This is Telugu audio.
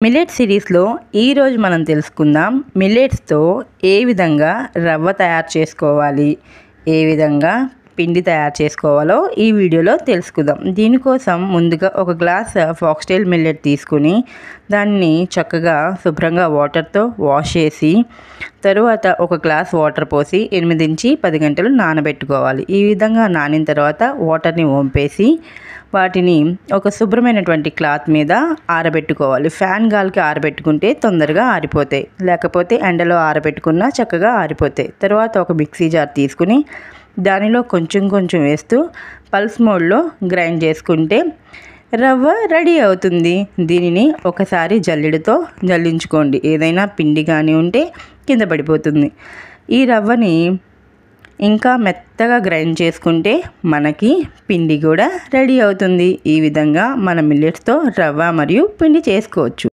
మిల్లెట్ సిరీస్లో ఈరోజు మనం తెలుసుకుందాం మిల్లెట్స్తో ఏ విధంగా రవ్వ తయారు చేసుకోవాలి, ఏ విధంగా పిండి తయారు చేసుకోవాలో ఈ వీడియోలో తెలుసుకుందాం. దీనికోసం ముందుగా ఒక గ్లాస్ ఫాక్స్టైల్ మిల్లెట్ తీసుకుని దాన్ని చక్కగా శుభ్రంగా వాటర్తో వాష్ చేసి తరువాత ఒక గ్లాస్ వాటర్ పోసి 8 నుంచి 10 గంటలు నానబెట్టుకోవాలి. ఈ విధంగా నానిన తర్వాత వాటర్ని వంపేసి వాటిని ఒక శుభ్రమైనటువంటి క్లాత్ మీద ఆరబెట్టుకోవాలి. ఫ్యాన్ గాలికి ఆరబెట్టుకుంటే తొందరగా ఆరిపోతాయి, లేకపోతే ఎండలో ఆరబెట్టుకున్నా చక్కగా ఆరిపోతాయి. తర్వాత ఒక మిక్సీ జార్ తీసుకుని దానిలో కొంచెం కొంచెం వేస్తూ పల్స్ మోడ్లో గ్రైండ్ చేసుకుంటే రవ్వ రెడీ అవుతుంది. దీనిని ఒకసారి జల్లెడతో జల్లించుకోండి, ఏదైనా పిండి కానీ ఉంటే కింద పడిపోతుంది. ఈ రవ్వని ఇంకా మెత్తగా గ్రైండ్ చేసుకుంటే మనకి పిండి కూడా రెడీ అవుతుంది. ఈ విధంగా మన మిల్లెట్స్తో రవ్వ మరియు పిండి చేసుకోవచ్చు.